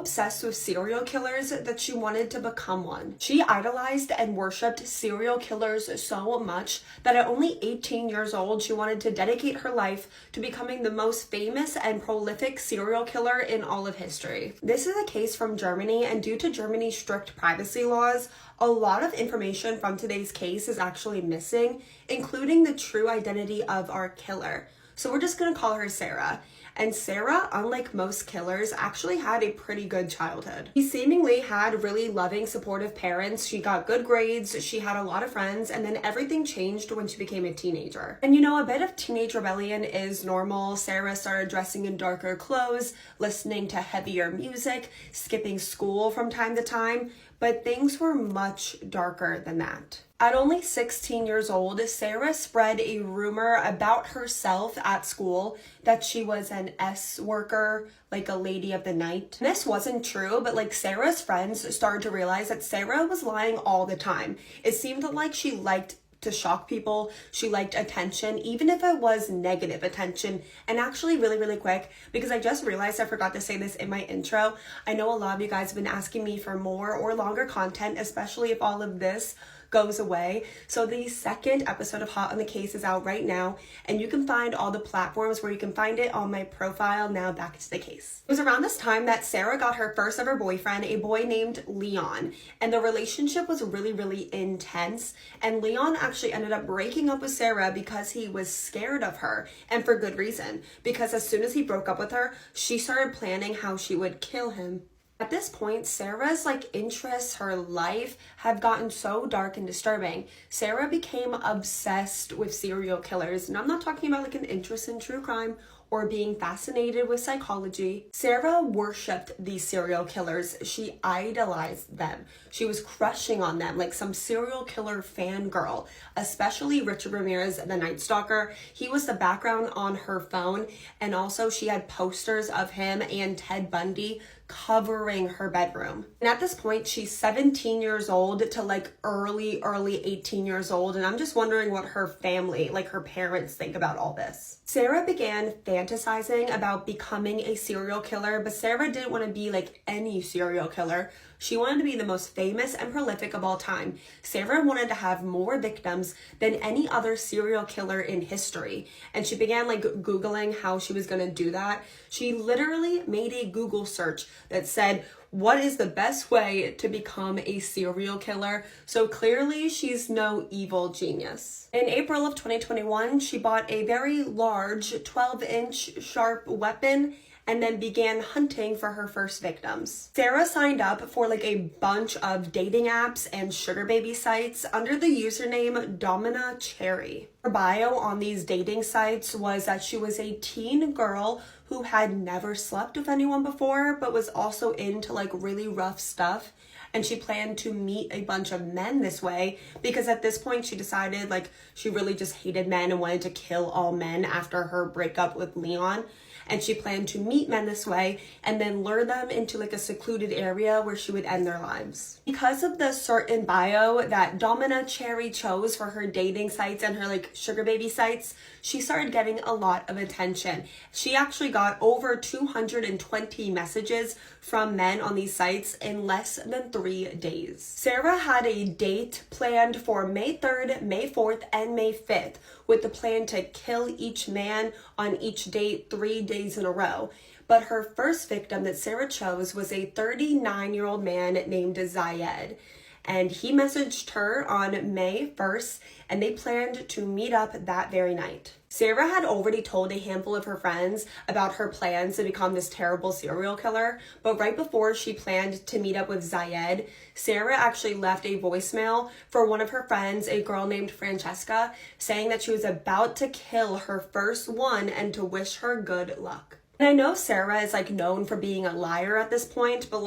obsessed with serial killers that she wanted to become one. She idolized and worshipped serial killers so much that at only 18 years old, she wanted to dedicate her life to becoming the most famous and prolific serial killer in all of history. This is a case from Germany, and due to Germany's strict privacy laws, a lot of information from today's case is actually missing, including the true identity of our killer. So we're just gonna call her Sarah. And Sarah, unlike most killers, actually had a pretty good childhood. She seemingly had really loving, supportive parents. She got good grades, she had a lot of friends, and then everything changed when she became a teenager. And you know, a bit of teenage rebellion is normal. Sarah started dressing in darker clothes, listening to heavier music, skipping school from time to time, but things were much darker than that. At only 16 years old, Sarah spread a rumor about herself at school that she was an S worker, like a lady of the night. And this wasn't true, but like Sarah's friends started to realize that Sarah was lying all the time. It seemed like she liked to shock people. She liked attention, even if it was negative attention. And actually really quick, because I just realized I forgot to say this in my intro, I know a lot of you guys have been asking me for more or longer content, especially if all of this goes away. So the second episode of Hot on the Case is out right now, and you can find all the platforms where you can find it on my profile. Now back to the case. It was around this time that Sarah got her first ever boyfriend, a boy named Leon, and the relationship was really intense, and Leon actually ended up breaking up with Sarah because he was scared of her, and for good reason, because as soon as he broke up with her, she started planning how she would kill him. At this point, Sarah's interests, her life had gotten so dark and disturbing. Sarah became obsessed with serial killers, and I'm not talking about an interest in true crime or being fascinated with psychology. Sarah worshipped these serial killers. She idolized them. She was crushing on them like some serial killer fangirl, especially Richard Ramirez, the Night Stalker. He was the background on her phone, and also she had posters of him and Ted Bundy covering her bedroom. And at this point, she's 17 years old to early 18 years old, and I'm just wondering what her family, her parents, think about all this. Sarah began fantasizing about becoming a serial killer, but Sarah didn't want to be any serial killer. She wanted to be the most famous and prolific of all time. Sarah wanted to have more victims than any other serial killer in history. And she began Googling how she was going to do that. She literally made a Google search that said, what is the best way to become a serial killer? So clearly she's no evil genius. In April of 2021, she bought a very large 12-inch sharp weapon and then began hunting for her first victims. Sarah signed up for a bunch of dating apps and sugar baby sites under the username Domina Cherry. Her bio on these dating sites was that she was a teen girl who had never slept with anyone before, but was also into really rough stuff. And she planned to meet a bunch of men this way because at this point she decided she really just hated men and wanted to kill all men after her breakup with Leon. And she planned to meet men this way and then lure them into a secluded area where she would end their lives. Because of the certain bio that Domina Cherry chose for her dating sites and her sugar baby sites, she started getting a lot of attention. She actually got over 220 messages from men on these sites in less than 3 days. Sarah had a date planned for May 3rd, May 4th, and May 5th, with the plan to kill each man on each date 3 days in a row. But her first victim that Sarah chose was a 39-year-old man named Zayed. And he messaged her on May 1st, and they planned to meet up that very night. Sarah had already told a handful of her friends about her plans to become this terrible serial killer, but right before she planned to meet up with Zayed, Sarah actually left a voicemail for one of her friends, a girl named Francesca, saying that she was about to kill her first one and to wish her good luck. And I know Sarah is known for being a liar at this point, but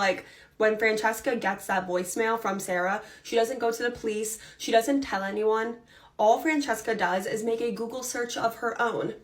when Francesca gets that voicemail from Sarah, she doesn't go to the police, she doesn't tell anyone. All Francesca does is make a Google search of her own.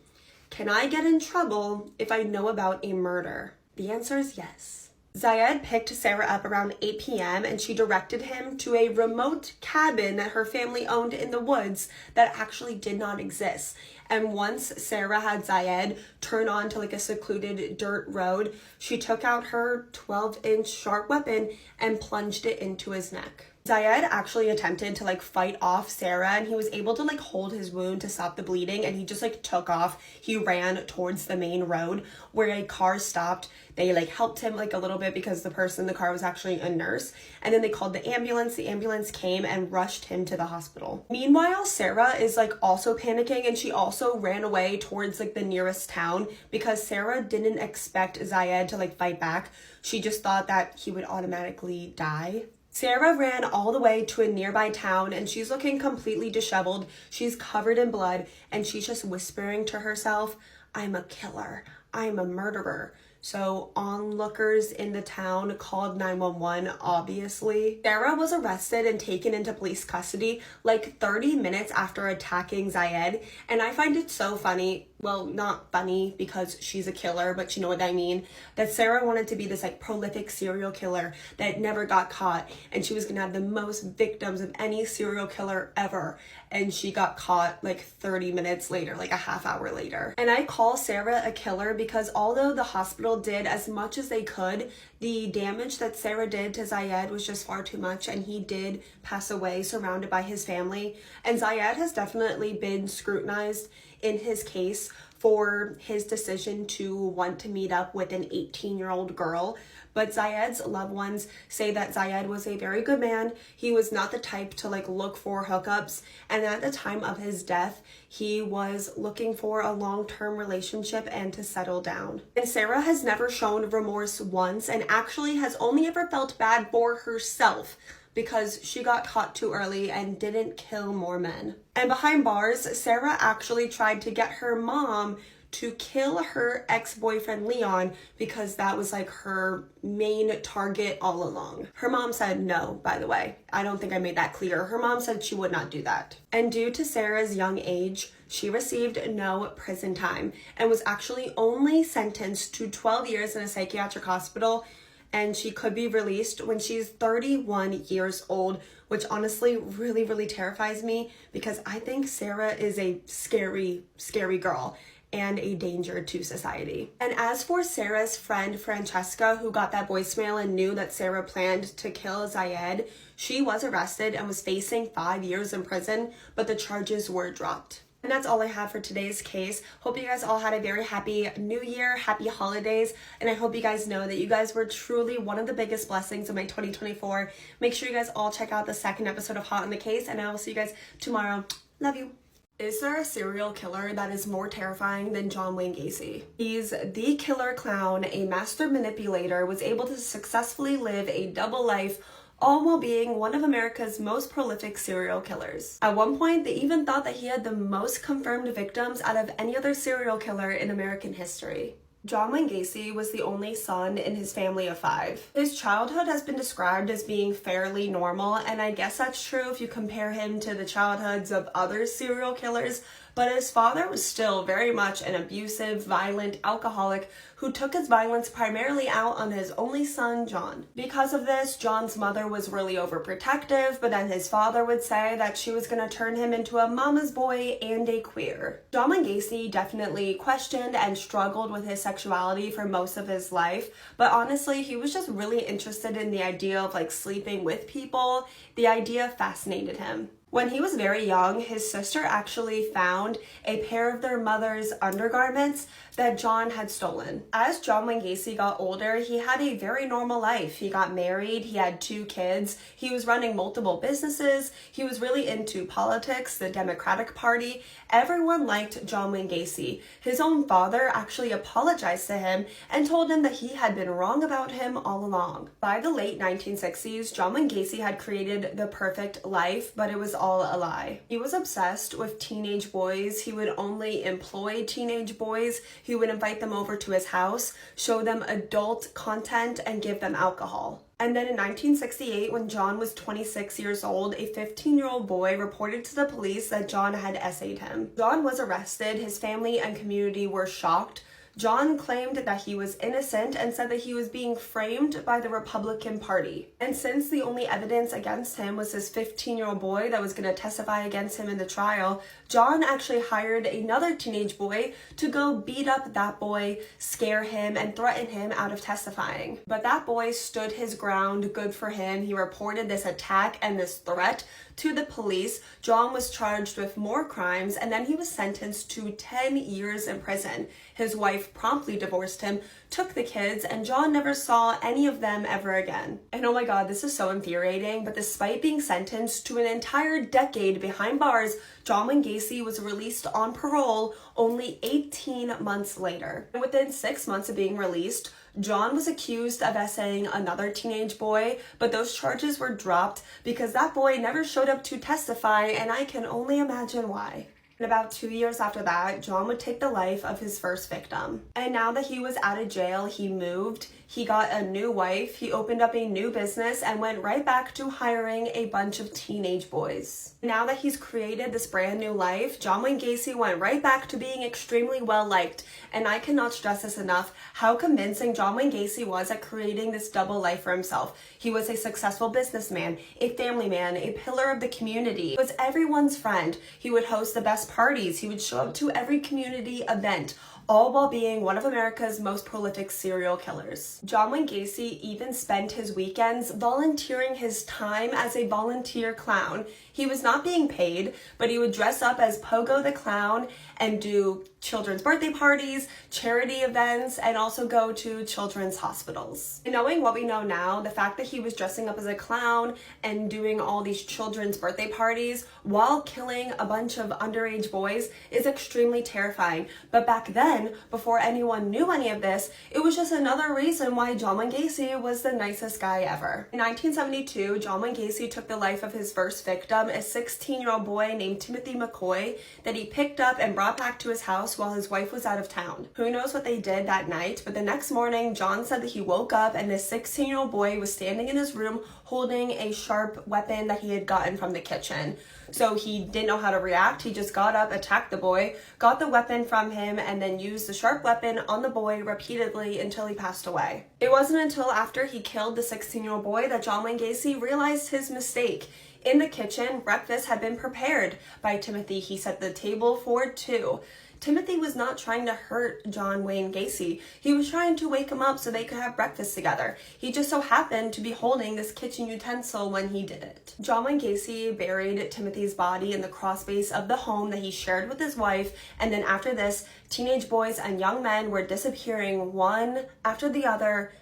Can I get in trouble if I know about a murder? The answer is yes. Zayed picked Sarah up around 8 p.m. and she directed him to a remote cabin that her family owned in the woods that actually did not exist. And once Sarah had Zayed turn onto like a secluded dirt road, she took out her 12-inch sharp weapon and plunged it into his neck. Zayed actually attempted to like fight off Sarah, and he was able to like hold his wound to stop the bleeding, and he just like took off. He ran towards the main road where a car stopped. They like helped him like a little bit because the person in the car was actually a nurse, and then they called the ambulance. The ambulance came and rushed him to the hospital. Meanwhile, Sarah is like also panicking, and she also ran away towards like the nearest town because Sarah didn't expect Zayed to like fight back. She just thought that he would automatically die. Sarah ran all the way to a nearby town, and she's looking completely disheveled. She's covered in blood, and she's just whispering to herself, "I'm a killer. I'm a murderer." So onlookers in the town called 911, obviously. Sarah was arrested and taken into police custody like 30 minutes after attacking Zayed. And I find it so funny, well, not funny because she's a killer, but you know what I mean, that Sarah wanted to be this like prolific serial killer that never got caught, and she was gonna have the most victims of any serial killer ever. And she got caught like 30 minutes later, like a half hour later. And I call Sarah a killer because although the hospital did as much as they could, the damage that Sarah did to Zayed was just far too much, and he did pass away surrounded by his family. And Zayed has definitely been scrutinized in his case for his decision to want to meet up with an 18-year-old girl. But Zayed's loved ones say that Zayed was a very good man. He was not the type to like look for hookups. And at the time of his death, he was looking for a long-term relationship and to settle down. And Sarah has never shown remorse once, and actually has only ever felt bad for herself because she got caught too early and didn't kill more men. And behind bars, Sarah actually tried to get her mom to kill her ex-boyfriend Leon because that was like her main target all along. Her mom said no, by the way. I don't think I made that clear. Her mom said she would not do that. And due to Sarah's young age, she received no prison time and was actually only sentenced to 12 years in a psychiatric hospital, and she could be released when she's 31 years old, which honestly really, really terrifies me because I think Sarah is a scary, scary girl and a danger to society. And as for Sarah's friend Francesca, who got that voicemail and knew that Sarah planned to kill Zayed, she was arrested and was facing 5 years in prison, but the charges were dropped. And that's all I have for today's case. Hope you guys all had a very happy new year, happy holidays, and I hope you guys know that you guys were truly one of the biggest blessings of my 2024. Make sure you guys all check out the second episode of Hot on the Case, and I will see you guys tomorrow. Love you. Is there a serial killer that is more terrifying than John Wayne Gacy? He's the killer clown, a master manipulator, was able to successfully live a double life, all while being one of America's most prolific serial killers. At one point, they even thought that he had the most confirmed victims out of any other serial killer in American history. John Wayne Gacy was the only son in his family of 5. His childhood has been described as being fairly normal, and I guess that's true if you compare him to the childhoods of other serial killers, but his father was still very much an abusive, violent alcoholic who took his violence primarily out on his only son, John. Because of this, John's mother was really overprotective, but then his father would say that she was going to turn him into a mama's boy and a queer. John Wayne Gacy definitely questioned and struggled with his sexuality for most of his life, but honestly, he was just really interested in the idea of like sleeping with people. The idea fascinated him. When he was very young, his sister actually found a pair of their mother's undergarments that John had stolen. As John Wayne Gacy got older, he had a very normal life. He got married, he had 2 kids, he was running multiple businesses, he was really into politics, the Democratic Party. Everyone liked John Wayne Gacy. His own father actually apologized to him and told him that he had been wrong about him all along. By the late 1960s, John Wayne Gacy had created the perfect life, but it was all a lie. He was obsessed with teenage boys. He would only employ teenage boys. He would invite them over to his house, show them adult content, and give them alcohol. And then in 1968, when John was 26 years old, a 15-year-old boy reported to the police that John had essayed him. John was arrested. His family and community were shocked. John claimed that he was innocent and said that he was being framed by the Republican Party. And since the only evidence against him was this 15-year-old boy that was going to testify against him in the trial, John actually hired another teenage boy to go beat up that boy, scare him, and threaten him out of testifying. But that boy stood his ground. Good for him. He reported this attack and this threat to the police. John was charged with more crimes, and then he was sentenced to 10 years in prison. His wife promptly divorced him, took the kids, and John never saw any of them ever again. And oh my god, this is so infuriating, but despite being sentenced to an entire decade behind bars, John Wayne Gacy was released on parole only 18 months later. And within 6 months of being released, John was accused of essaying another teenage boy, but those charges were dropped because that boy never showed up to testify, and I can only imagine why. And about 2 years after that, John would take the life of his first victim. And now that he was out of jail, he moved, he got a new wife, he opened up a new business, and went right back to hiring a bunch of teenage boys. Now that he's created this brand new life, John Wayne Gacy went right back to being extremely well liked. And I cannot stress this enough, how convincing John Wayne Gacy was at creating this double life for himself. He was a successful businessman, a family man, a pillar of the community. He was everyone's friend. He would host the best parties. He would show up to every community event, all while being one of America's most prolific serial killers. John Wayne Gacy even spent his weekends volunteering his time as a volunteer clown. He was not being paid, but he would dress up as Pogo the Clown and do children's birthday parties, charity events, and also go to children's hospitals. And knowing what we know now, the fact that he was dressing up as a clown and doing all these children's birthday parties while killing a bunch of underage boys is extremely terrifying. But back then, before anyone knew any of this, it was just another reason why John Wayne Gacy was the nicest guy ever. In 1972, John Wayne Gacy took the life of his first victim, a 16-year-old boy named Timothy McCoy, that he picked up and brought back to his house while his wife was out of town. Who knows what they did that night, but the next morning, John said that he woke up and this 16-year-old boy was standing in his room holding a sharp weapon that he had gotten from the kitchen. So he didn't know how to react. He just got up, attacked the boy, got the weapon from him, and then used the sharp weapon on the boy repeatedly until he passed away. It wasn't until after he killed the 16-year-old boy that John Wayne Gacy realized his mistake. In the kitchen, breakfast had been prepared by Timothy. He set the table for two. Timothy was not trying to hurt John Wayne Gacy. He was trying to wake him up so they could have breakfast together. He just so happened to be holding this kitchen utensil when he did it. John Wayne Gacy buried Timothy's body in the crawlspace of the home that he shared with his wife, and then after this, teenage boys and young men were disappearing one after the other.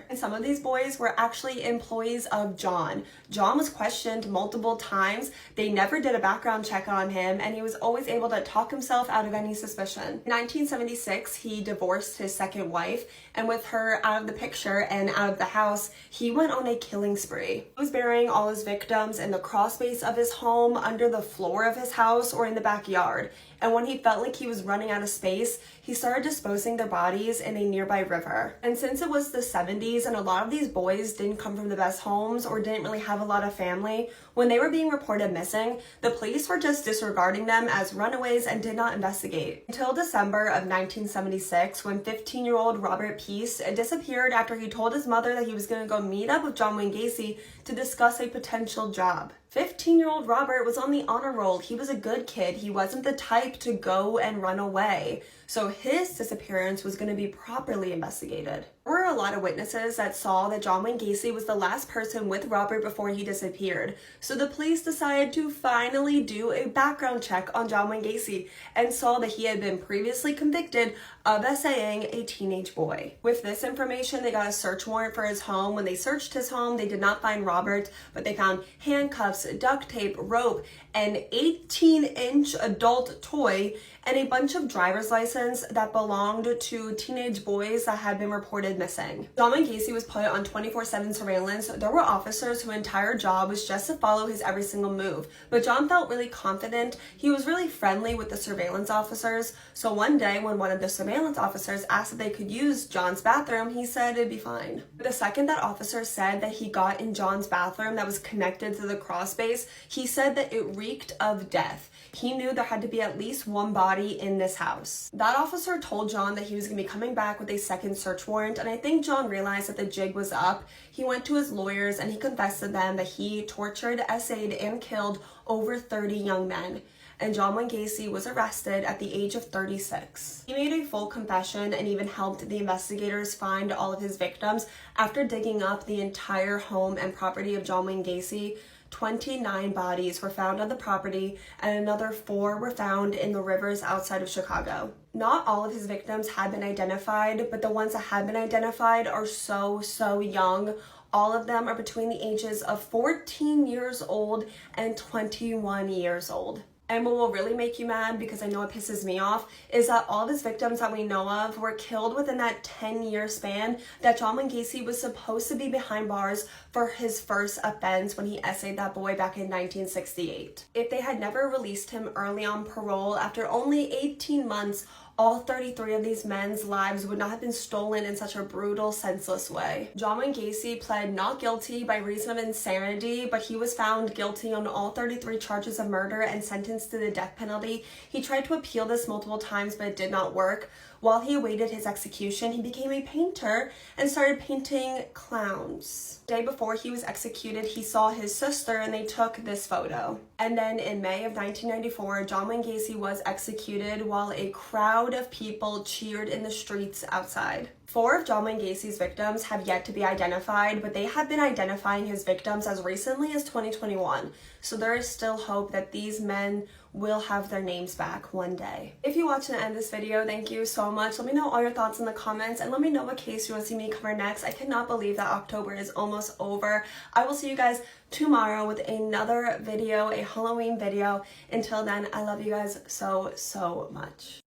And some of these boys were actually employees of John. John was questioned multiple times. They never did a background check on him, and he was always able to talk himself out of any suspicion. In 1976, he divorced his second wife, and with her out of the picture and out of the house, he went on a killing spree. He was burying all his victims in the crawlspace of his home, under the floor of his house, or in the backyard. And when he felt like he was running out of space, he started disposing their bodies in a nearby river. And since it was the 70s and a lot of these boys didn't come from the best homes or didn't really have a lot of family, when they were being reported missing, the police were just disregarding them as runaways and did not investigate. Until December of 1976, when 15-year-old Robert Peace disappeared after he told his mother that he was going to go meet up with John Wayne Gacy to discuss a potential job. 15-year-old Robert was on the honor roll. He was a good kid. He wasn't the type to go and run away. So his disappearance was going to be properly investigated. There were a lot of witnesses that saw that John Wayne Gacy was the last person with Robert before he disappeared. So the police decided to finally do a background check on John Wayne Gacy and saw that he had been previously convicted of assailing a teenage boy. With this information, they got a search warrant for his home. When they searched his home, they did not find Robert, but they found handcuffs, duct tape, rope, an 18-inch adult toy, and a bunch of driver's license that belonged to teenage boys that had been reported missing. John Wayne Gacy was put on 24/7 surveillance. There were officers whose entire job was just to follow his every single move, but John felt really confident. He was really friendly with the surveillance officers, so one day when one of the surveillance officers asked if they could use John's bathroom, he said it'd be fine. But the second that officer said that he got in John's bathroom that was connected to the crawl house base, he said that it reeked of death. He knew there had to be at least one body in this house. That officer told John that he was going to be coming back with a second search warrant, and I think John realized that the jig was up. He went to his lawyers and he confessed to them that he tortured, essayed, and killed over 30 young men. And John Wayne Gacy was arrested at the age of 36. He made a full confession and even helped the investigators find all of his victims. After digging up the entire home and property of John Wayne Gacy, 29 bodies were found on the property and another 4 were found in the rivers outside of Chicago. Not all of his victims had been identified, but the ones that had been identified are so young. All of them are between the ages of 14 years old and 21 years old. And what will really make you mad, because I know it pisses me off, is that all of his victims that we know of were killed within that 10-year span that John Wayne Gacy was supposed to be behind bars for his first offense when he essayed that boy back in 1968. If they had never released him early on parole after only 18 months, all 33 of these men's lives would not have been stolen in such a brutal, senseless way. John Wayne Gacy pled not guilty by reason of insanity, but he was found guilty on all 33 charges of murder and sentenced to the death penalty. He tried to appeal this multiple times, but it did not work. While he awaited his execution, he became a painter and started painting clowns. The day before he was executed, he saw his sister and they took this photo. And then in May of 1994, John Wayne Gacy was executed while a crowd of people cheered in the streets outside. 4 of John Wayne Gacy's victims have yet to be identified, but they have been identifying his victims as recently as 2021. So there is still hope that these men will have their names back one day. If you watched to the end of this video, thank you so much. Let me know all your thoughts in the comments and let me know what case you want to see me cover next. I cannot believe that October is almost over. I will see you guys tomorrow with another video, a Halloween video. Until then, I love you guys so much.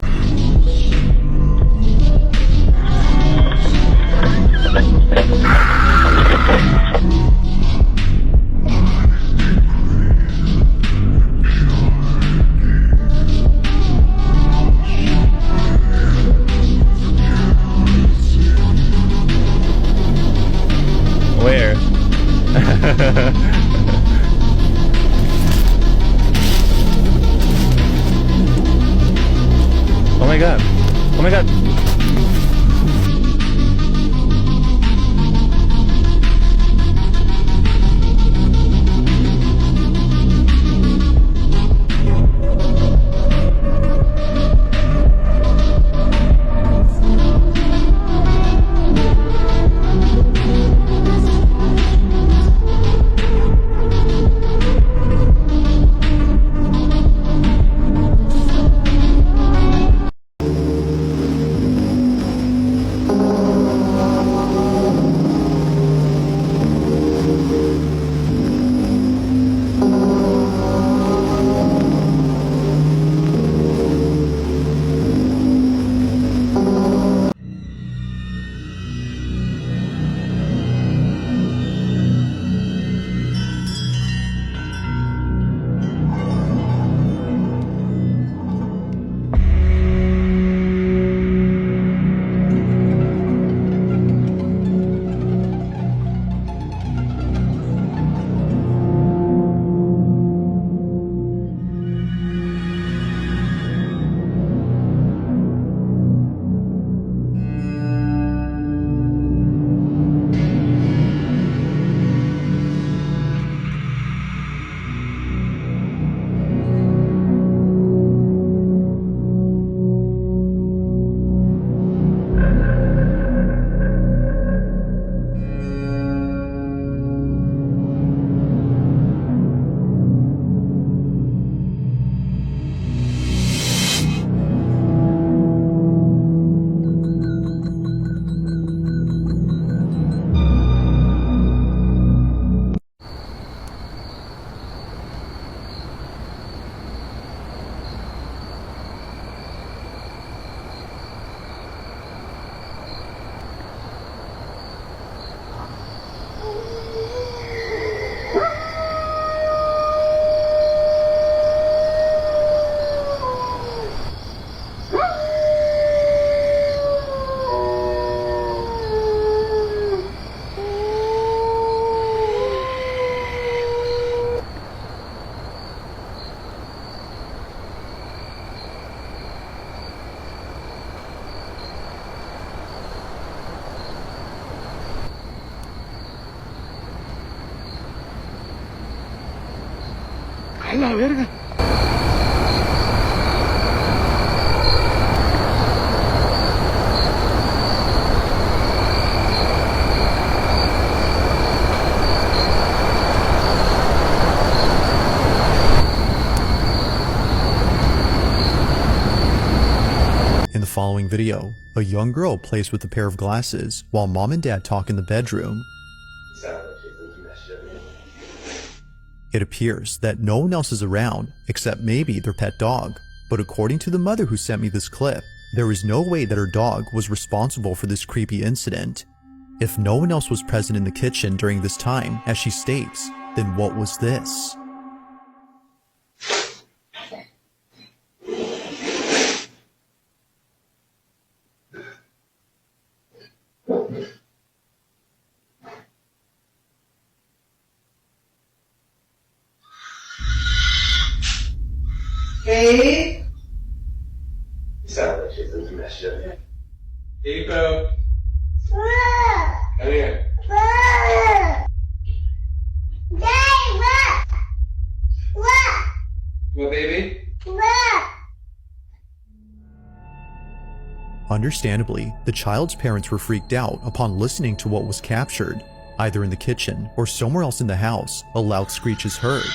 Where? Oh my god. Oh my god. A la verga. In the following video, a young girl plays with a pair of glasses while mom and dad talk in the bedroom. It appears that no one else is around except maybe their pet dog, but according to the mother who sent me this clip, there is no way that her dog was responsible for this creepy incident. If no one else was present in the kitchen during this time, as she states, then what was this? Hey. You sound like she's losing that shit. Hey, Bo. Come here. What, baby? Understandably, the child's parents were freaked out upon listening to what was captured. Either in the kitchen or somewhere else in the house, a loud screech is heard.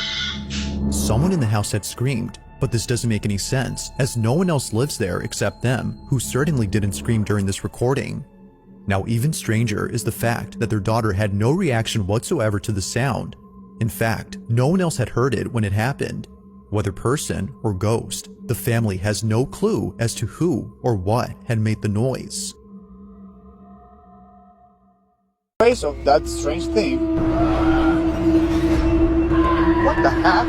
Someone in the house had screamed, but this doesn't make any sense as no one else lives there except them, who certainly didn't scream during this recording. Now, even stranger is the fact that their daughter had no reaction whatsoever to the sound. In fact, no one else had heard it when it happened. Whether person or ghost, the family has no clue as to who or what had made the noise. Trace of that strange thing. What the heck?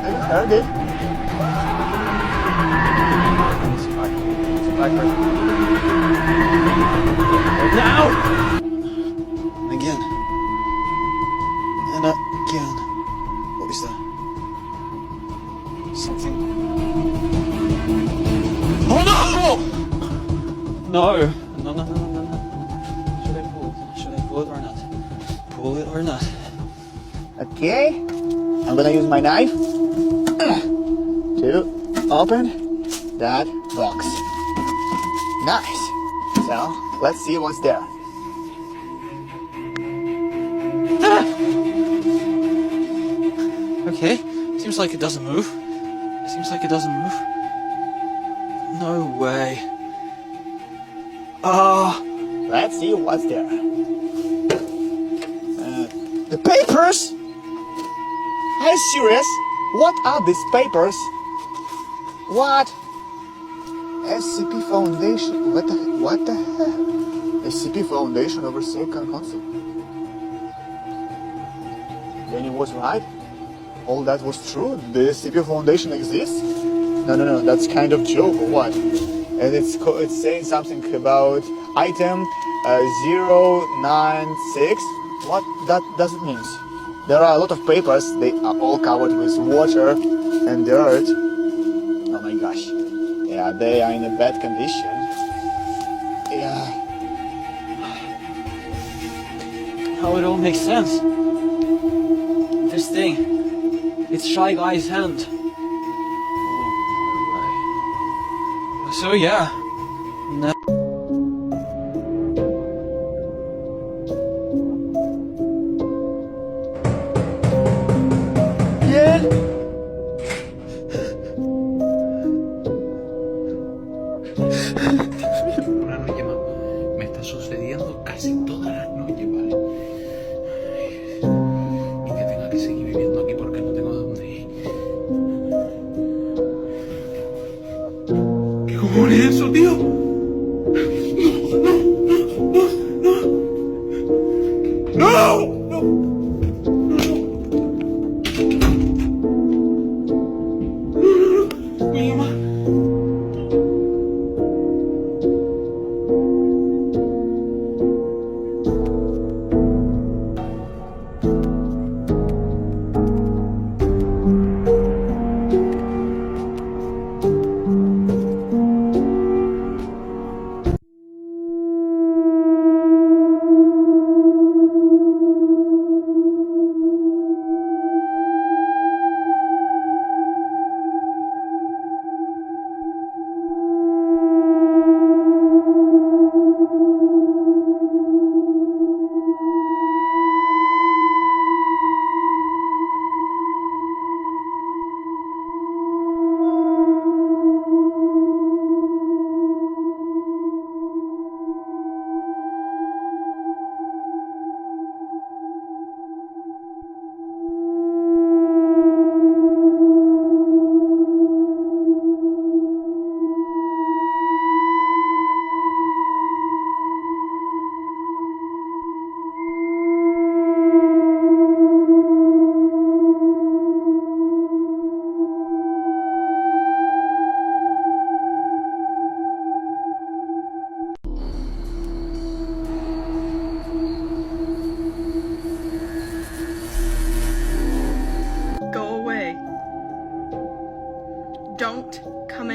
Have you heard it? Now! Again. And again. What is that? Something. Oh no! No. No. Should I pull it or not? Pull it or not? Okay. I'm gonna use my knife to open that box. Nice. So, let's see what's there. Okay. Seems like it doesn't move. No way. Let's see what's there. The papers? Are you serious? What are these papers? What? SCP Foundation. What the hell? SCP Foundation Overseer Council. Danny was right. All that was true. The SCP Foundation exists. No. That's kind of joke or what? And it's saying something about item 096. What that does it mean? There are a lot of papers. They are all covered with water and dirt. Oh my gosh. Yeah, they are in a bad condition. Yeah. How it all makes sense. This thing, it's Shy Guy's hand. So yeah. No. Una noche más. Me está sucediendo casi todas las noches, ¿vale? Y que tenga que seguir viviendo aquí porque no tengo dónde ir. ¿Qué cojones es eso, tío? ¡No! Mi mamá.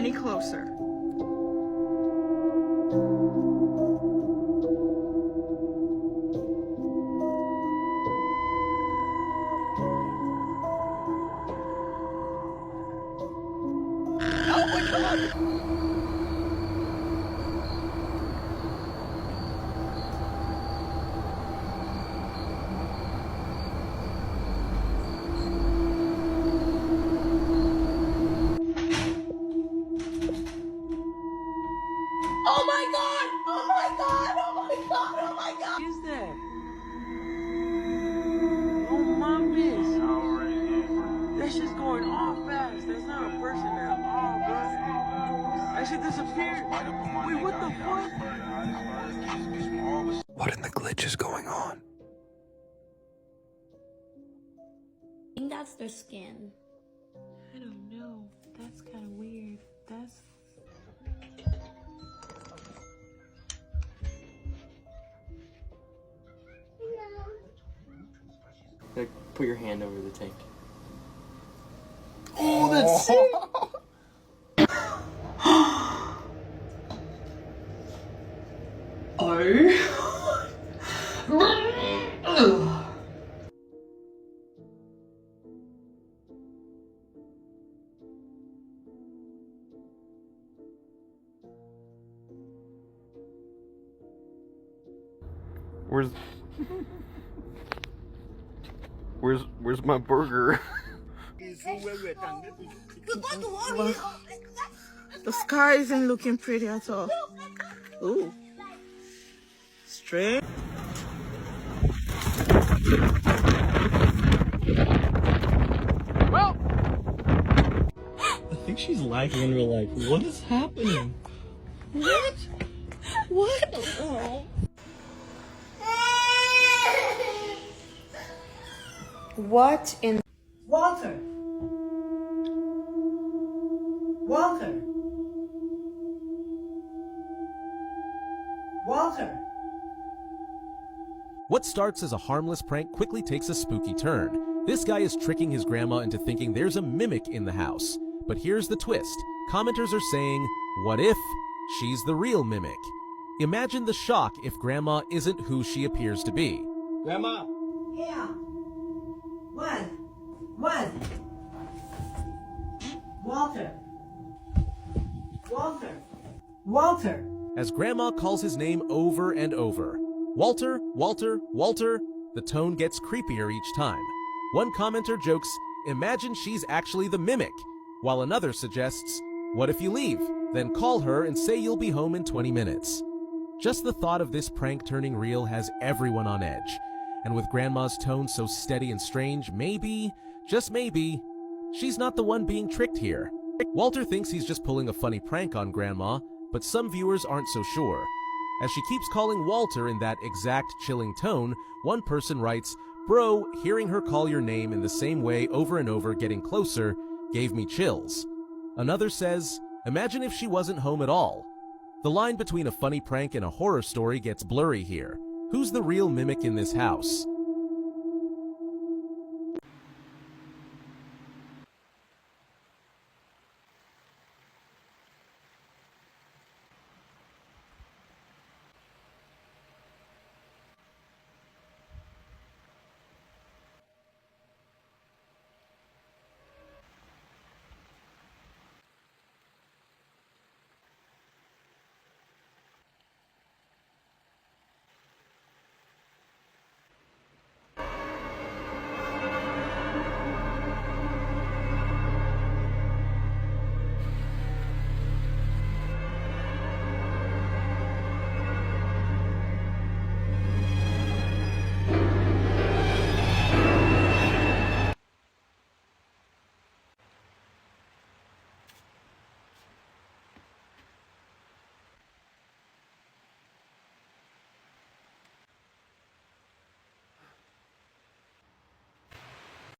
any closer. Oh my God! Oh my God! Oh my God! Oh my God! Oh my God! What is that? Oh my miss. That shit's going off fast. That's not a person at all, bro. That shit disappeared. Wait, what the fuck? What in the glitch is going on? I think that's their skin. I don't know. That's kind of weird. That's... Like, put your hand over the tank. Oh, that's sick! Where's my burger? The sky isn't looking pretty at all. Ooh. Straight. Well, I think she's lagging in real life. What is happening? What? What? Oh. What in Walter! Walter! Walter! What starts as a harmless prank quickly takes a spooky turn. This guy is tricking his grandma into thinking there's a mimic in the house. But here's the twist. Commenters are saying, what if she's the real mimic? Imagine the shock if grandma isn't who she appears to be. Grandma! Yeah. What? What? Walter! Walter! Walter! As grandma calls his name over and over. Walter, Walter, Walter, the tone gets creepier each time. One commenter jokes, imagine she's actually the mimic, while another suggests, what if you leave, then call her and say you'll be home in 20 minutes. Just the thought of this prank turning real has everyone on edge. And with grandma's tone so steady and strange, maybe, just maybe, she's not the one being tricked here. Walter thinks he's just pulling a funny prank on grandma, but some viewers aren't so sure. As she keeps calling Walter in that exact chilling tone, one person writes, bro, hearing her call your name in the same way over and over getting closer gave me chills. Another says, imagine if she wasn't home at all. The line between a funny prank and a horror story gets blurry here. Who's the real mimic in this house?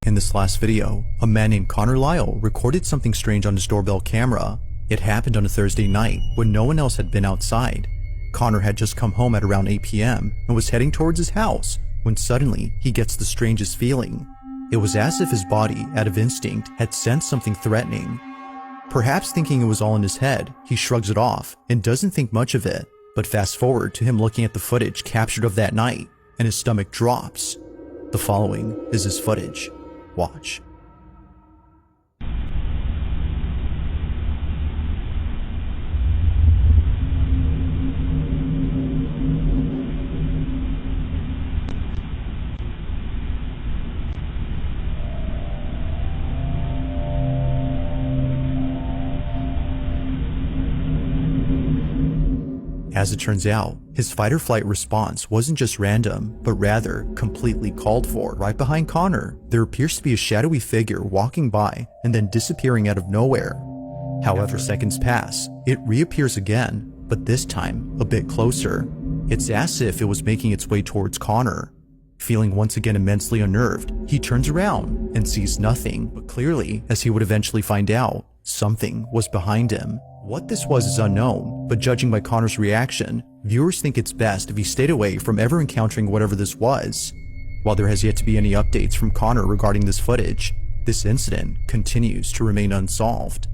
In this last video, a man named Connor Lyle recorded something strange on his doorbell camera. It happened on a Thursday night when no one else had been outside. Connor had just come home at around 8 p.m. and was heading towards his house when suddenly he gets the strangest feeling. It was as if his body, out of instinct, had sensed something threatening. Perhaps thinking it was all in his head, he shrugs it off and doesn't think much of it. But fast forward to him looking at the footage captured of that night, and his stomach drops. The following is his footage. Watch. As it turns out, his fight-or-flight response wasn't just random, but rather completely called for. Right behind Connor, there appears to be a shadowy figure walking by and then disappearing out of nowhere. However, seconds pass, it reappears again, but this time a bit closer. It's as if it was making its way towards Connor. Feeling once again immensely unnerved, he turns around and sees nothing, but clearly, as he would eventually find out, something was behind him. What this was is unknown, but judging by Connor's reaction, viewers think it's best if he stayed away from ever encountering whatever this was. While there has yet to be any updates from Connor regarding this footage, this incident continues to remain unsolved.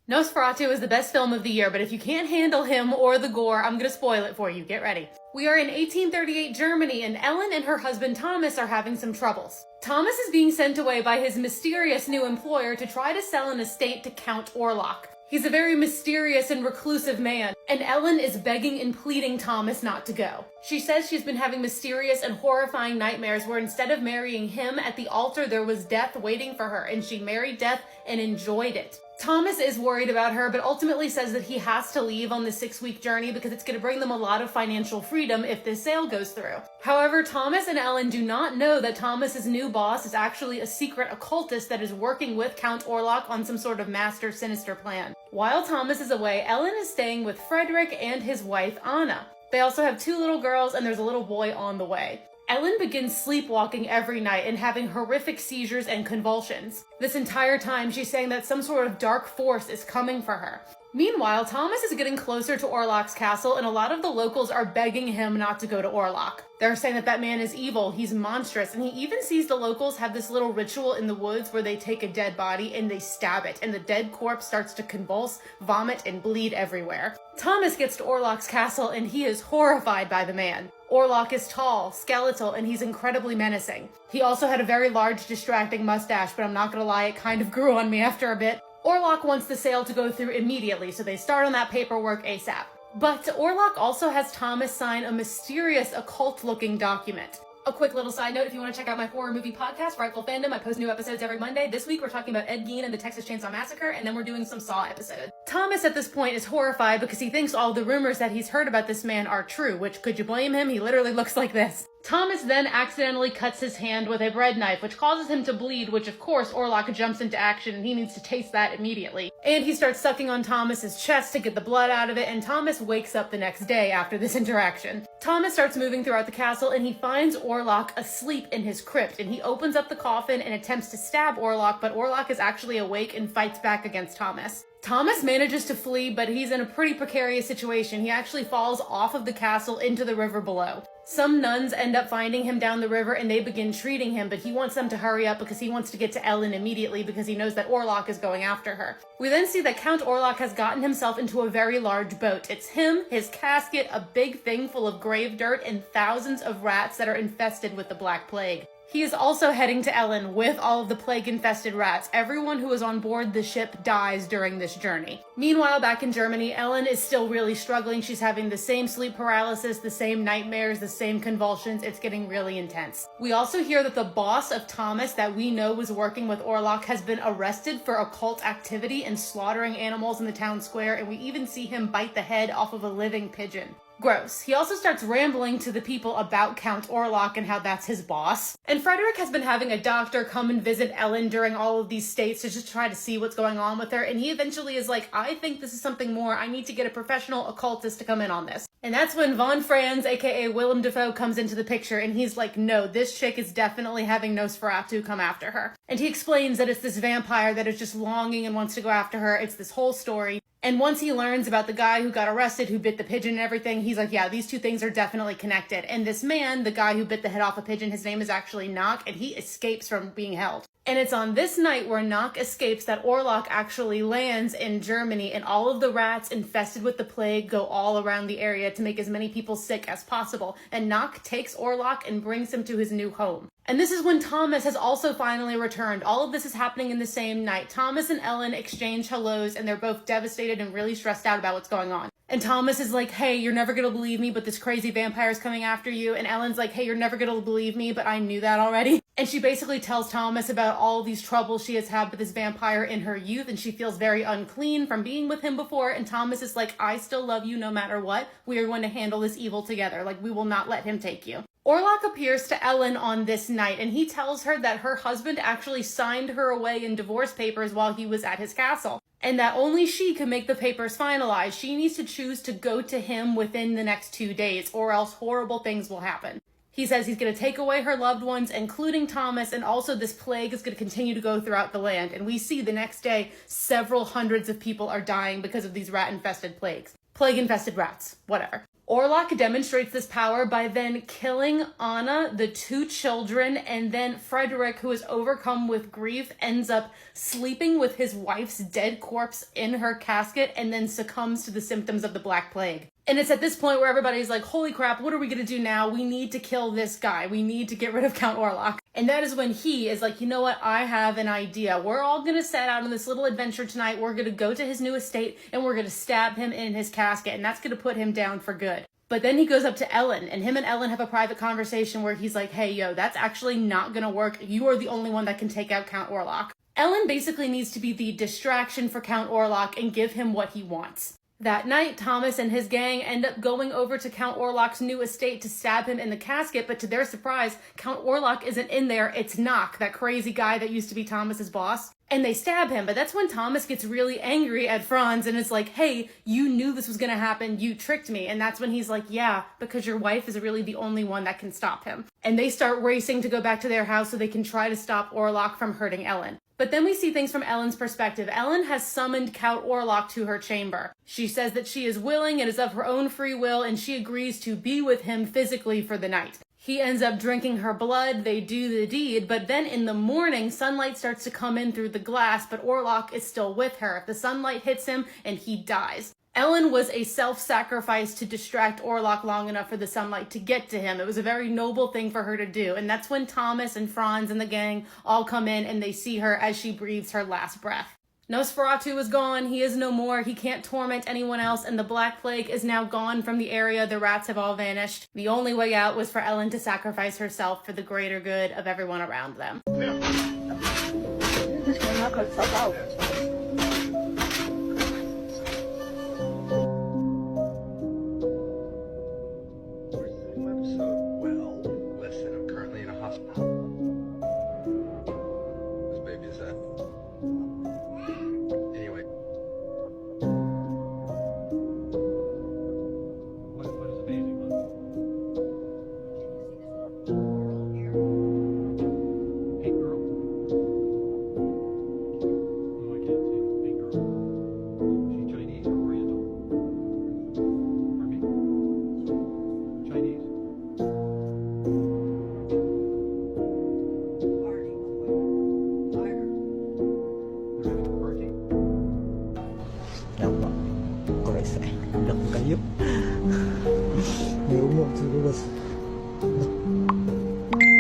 Nosferatu is the best film of the year, but if you can't handle him or the gore, I'm gonna spoil it for you. Get ready. We are in 1838 Germany, and Ellen and her husband Thomas are having some troubles. Thomas is being sent away by his mysterious new employer to try to sell an estate to Count Orlok. He's a very mysterious and reclusive man, and Ellen is begging and pleading Thomas not to go. She says she's been having mysterious and horrifying nightmares where instead of marrying him at the altar, there was death waiting for her, and she married death and enjoyed it. Thomas is worried about her, but ultimately says that he has to leave on the 6-week journey because it's going to bring them a lot of financial freedom if this sale goes through. However, Thomas and Ellen do not know that Thomas's new boss is actually a secret occultist that is working with Count Orlok on some sort of master sinister plan. While Thomas is away, Ellen is staying with Frederick and his wife Anna. They also have 2 little girls, and there's a little boy on the way. Ellen begins sleepwalking every night and having horrific seizures and convulsions. This entire time, she's saying that some sort of dark force is coming for her. Meanwhile, Thomas is getting closer to Orlok's castle, and a lot of the locals are begging him not to go to Orlok. They're saying that that man is evil, he's monstrous, and he even sees the locals have this little ritual in the woods where they take a dead body and they stab it, and the dead corpse starts to convulse, vomit, and bleed everywhere. Thomas gets to Orlok's castle, and he is horrified by the man. Orlok is tall, skeletal, and he's incredibly menacing. He also had a very large, distracting mustache, but I'm not gonna lie, it kind of grew on me after a bit. Orlok wants the sale to go through immediately, so they start on that paperwork ASAP. But Orlok also has Thomas sign a mysterious occult-looking document. A quick little side note, if you want to check out my horror movie podcast, Frightful Fandom, I post new episodes every Monday. This week we're talking about Ed Gein and the Texas Chainsaw Massacre, and then we're doing some Saw episodes. Thomas at this point is horrified because he thinks all the rumors that he's heard about this man are true, which could you blame him? He literally looks like this. Thomas then accidentally cuts his hand with a bread knife, which causes him to bleed, which of course Orlok jumps into action and he needs to taste that immediately. And he starts sucking on Thomas's chest to get the blood out of it, and Thomas wakes up the next day after this interaction. Thomas starts moving throughout the castle and he finds Orlok asleep in his crypt, and he opens up the coffin and attempts to stab Orlok, but Orlok is actually awake and fights back against Thomas. Thomas manages to flee, but he's in a pretty precarious situation. He actually falls off of the castle into the river below. Some nuns end up finding him down the river and they begin treating him, but he wants them to hurry up because he wants to get to Ellen immediately because he knows that Orlok is going after her. We then see that Count Orlok has gotten himself into a very large boat. It's him, his casket, a big thing full of grave dirt, and thousands of rats that are infested with the Black Plague. He is also heading to Ellen with all of the plague-infested rats. Everyone who is on board the ship dies during this journey. Meanwhile, back in Germany, Ellen is still really struggling. She's having the same sleep paralysis, the same nightmares, the same convulsions. It's getting really intense. We also hear that the boss of Thomas that we know was working with Orlok has been arrested for occult activity and slaughtering animals in the town square, and we even see him bite the head off of a living pigeon. Gross. He also starts rambling to the people about Count Orlok and how that's his boss. And Frederick has been having a doctor come and visit Ellen during all of these states to just try to see what's going on with her, and he eventually is like, I think this is something more. I need to get a professional occultist to come in on this. And that's when Von Franz, aka Willem Dafoe, comes into the picture, and he's like, no, this chick is definitely having Nosferatu come after her. And he explains that it's this vampire that is just longing and wants to go after her. It's this whole story. And once he learns about the guy who got arrested, who bit the pigeon and everything, he's like, yeah, these two things are definitely connected. And this man, the guy who bit the head off a pigeon, his name is actually Knock, and he escapes from being held. And it's on this night where Knock escapes that Orlok actually lands in Germany, and all of the rats infested with the plague go all around the area to make as many people sick as possible. And Knock takes Orlok and brings him to his new home. And this is when Thomas has also finally returned. All of this is happening in the same night. Thomas and Ellen exchange hellos, and they're both devastated and really stressed out about what's going on. And Thomas is like, hey, you're never gonna believe me, but this crazy vampire is coming after you. And Ellen's like, hey, you're never gonna believe me, but I knew that already. And she basically tells Thomas about all these troubles she has had with this vampire in her youth, and she feels very unclean from being with him before. And Thomas is like, I still love you no matter what. We are going to handle this evil together. Like, we will not let him take you. Orlok appears to Ellen on this night, and he tells her that her husband actually signed her away in divorce papers while he was at his castle, and that only she can make the papers finalized. She needs to choose to go to him within the next 2 days, or else horrible things will happen. He says he's going to take away her loved ones, including Thomas, and also this plague is going to continue to go throughout the land. And we see the next day, several hundreds of people are dying because of these rat-infested plagues. Plague-infested rats, whatever. Orlok demonstrates this power by then killing Anna, the 2 children, and then Frederick, who is overcome with grief, ends up sleeping with his wife's dead corpse in her casket and then succumbs to the symptoms of the Black Plague. And it's at this point where everybody's like, holy crap, what are we gonna do now? We need to kill this guy. We need to get rid of Count Orlok. And that is when he is like, you know what? I have an idea. We're all gonna set out on this little adventure tonight. We're gonna go to his new estate and we're gonna stab him in his casket, and that's gonna put him down for good. But then he goes up to Ellen, and him and Ellen have a private conversation where he's like, hey, yo, that's actually not gonna work. You are the only one that can take out Count Orlok. Ellen basically needs to be the distraction for Count Orlok and give him what he wants. That night, Thomas and his gang end up going over to Count Orlok's new estate to stab him in the casket, but to their surprise, Count Orlok isn't in there. It's Knock, that crazy guy that used to be Thomas's boss. And they stab him, but that's when Thomas gets really angry at Franz and is like, hey, you knew this was gonna happen, you tricked me. And that's when he's like, yeah, because your wife is really the only one that can stop him. And they start racing to go back to their house so they can try to stop Orlok from hurting Ellen. But then we see things from Ellen's perspective. Ellen has summoned Count Orlok to her chamber. She says that she is willing and is of her own free will, and she agrees to be with him physically for the night. He ends up drinking her blood, they do the deed, but then in the morning, sunlight starts to come in through the glass, but Orlok is still with her. The sunlight hits him, and he dies. Ellen was a self-sacrifice to distract Orlok long enough for the sunlight to get to him. It was a very noble thing for her to do, and that's when Thomas and Franz and the gang all come in and they see her as she breathes her last breath. Nosferatu is gone, he is no more, he can't torment anyone else, and the Black Plague is now gone from the area, the rats have all vanished. The only way out was for Ellen to sacrifice herself for the greater good of everyone around them.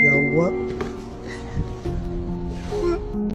Ya Allah.